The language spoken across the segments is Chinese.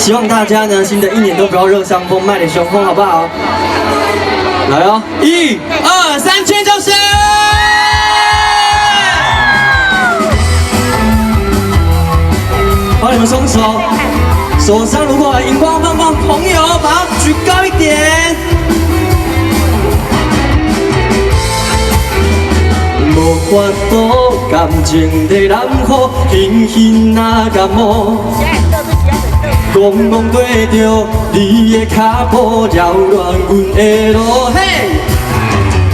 希望大家呢，新的一年都不要热伤风，卖点雄风，好不好？来哦，1、2、3，尖叫声！帮你们松手，手上如果荧光棒棒，朋友把它举高一点。无法度感情在南河，轻轻那感冒。戆戆对着你的脚步，扰乱阮的路。嘿，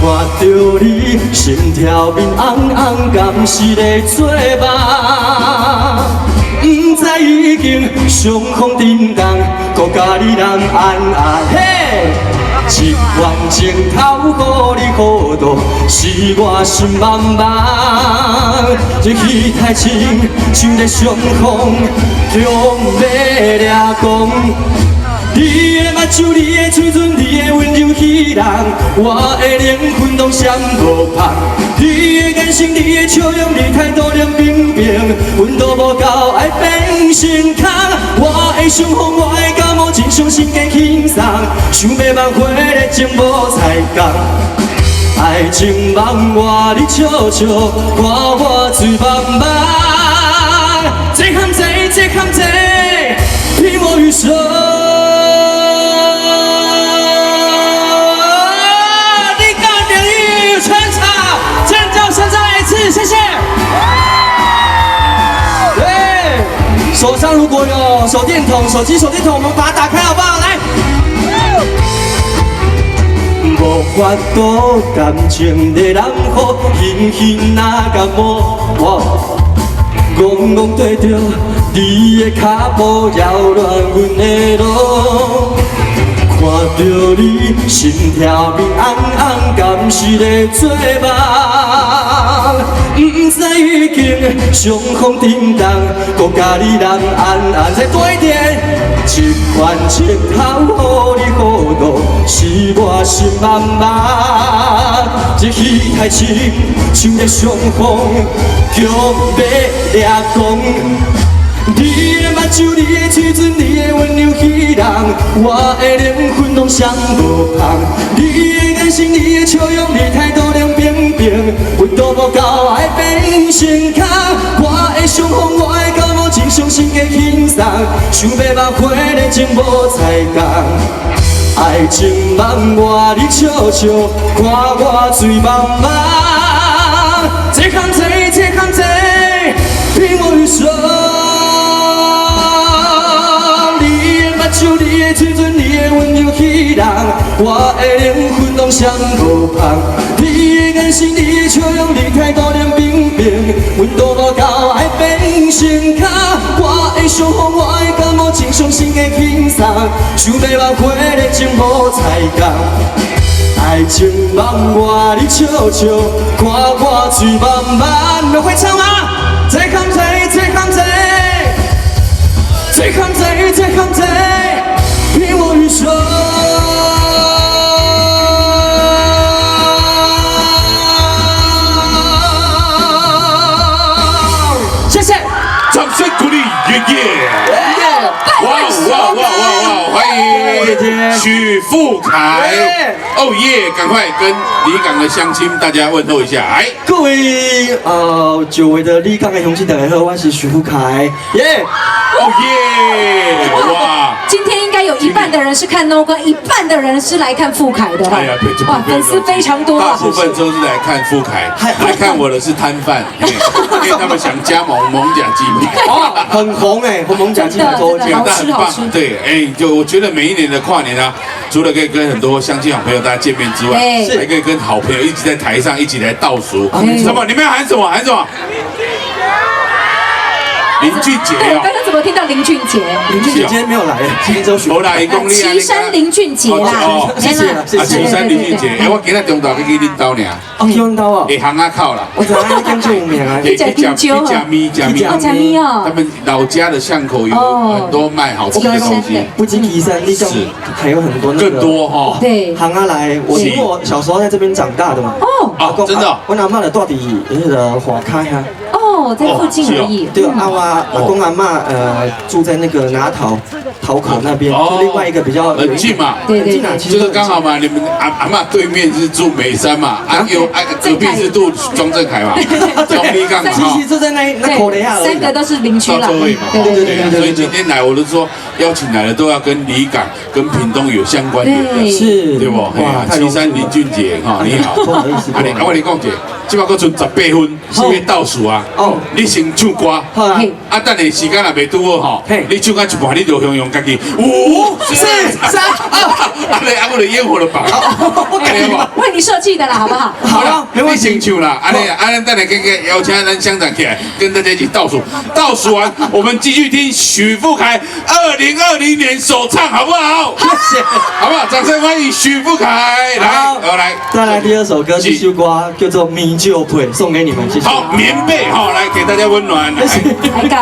看着你心跳面红红，敢是在做梦？不知已经上空震动，搁甲你人安安。嘿，一番情头予你糊涂，是我心茫茫。这气太深，像在上空，强要抓狂。你的目睭，你的嘴唇，你的温柔稀人，我的灵魂拢闪无芳。你的眼神，你的笑容，你态度冷冰冰，阮都无够爱变成空。我的想风，我的感冒，真伤心加轻松，想要挽回的情无才讲。爱情梦外，你笑笑，看我醉茫茫。这项这，这项这，凭我与手。谢谢。对，手上如果有手电筒、手机手电筒，我们把它打开好不好？来。无法度感情在南河，轻轻那感冒。戆戆对着你的脚步，扰乱阮的路。看着你心跳面红红，敢是在做梦？不知已经上空震动，搁甲你人安安。再多一点，一番情头予你糊涂，是我心茫茫。这气太深，像在上风，强要抓狂。你的目睭，你的嘴唇，你的温柔稀人，我的灵魂拢闪无芳。你的眼神，你的笑容，你态度冷冰冰，阮都无够爱变成空。我的想风，我的感冒，真伤心加轻松，想要挽回的情无才讲。爱情梦外，你笑笑，看我醉茫茫。这项这，这项这，凭我与手。你的嘴唇，你的温柔稀人，我的灵魂拢闪无芳。你的眼神，你的笑容，你态度冷冰冰，阮都无够爱变成空。我的想风，我的感冒，真伤心加轻松，想要挽回的情无才讲。爱情梦外，你笑笑，看我醉茫茫。你们会唱吗？这项这，这项这，这项这，这项这。凭我与手，谢谢，掌声鼓励，耶耶！哇哇哇哇哇！欢迎许富凯，哦耶！赶快跟离港的乡亲大家问候一下，来，各位久违的离港的乡亲大家好，我是许富凯，耶！哦耶！哇！今天应该有一半的人是看 No 哥，一半的人是来看富凯的哈。哎呀，对，哇，粉丝非常多啊。大部分都是来看富凯，来看我的是摊贩，因为他们想加盟甲鸡米。哦，很红哎，红甲鸡很多，真的好吃好吃。对，哎，就我觉得每一年的跨年啊，除了可以跟很多乡亲好朋友大家见面之外，还可以跟好朋友一起在台上一起来倒数。什么？你们要喊什么？喊什么？林俊杰哦，刚刚怎么听到林俊杰？林俊杰今天没有来，今天只有许富凯。岐山林俊杰啦，谢谢啦，谢谢。岐山林俊杰，哎，我今日中昼去领导呢。哦，去领导啊？会行啊靠啦。我知道他讲最有名啊。去吃米哦。他们老家的巷口有很多卖好吃的东西。不止岐山，立江还有很多那个。更多哈。对。行啊来，我小时候在这边长大的嘛。哦。哦，真的。我阿嬤的到底那个花开啊。哦。哦，在附近而已。对，阿公阿嬷住在那个拿桃口那边，就另外一个比较很近嘛。对对很近啊，对，其实就是刚好嘛，你们阿嬷对面是住美山嘛，隔壁是住庄正凯嘛，中立港嘛其实就在那口雷亚而已。三个都是邻居啦。到周围嘛，对对对对所以今天来，我都说邀请来的都要跟离港、跟屏东有相关联的，对，是，对不？哇，太岐山林俊杰哈，你好，不好意思，啊你，我跟你讲姐，今麦还剩18分，是要倒数啊。哦，你先唱歌，好啊，啊，等下时间也未拄好吼嘿，你唱到一半，你就用家己5、4、3、2，啊，我的烟火了吧？为你设计的啦，好不好？好了，没你关系。先唱啦，咱等下邀请咱乡长起来，跟大家一起倒数，倒数完，我们继续听许富凯2020年首唱，好不好？谢谢。好不好？掌声欢迎许富凯，来，好来，再来第二首歌，这首歌叫做《米酒配》，送给你们，谢谢。好，棉被哈，来给大家温暖，来。来搞。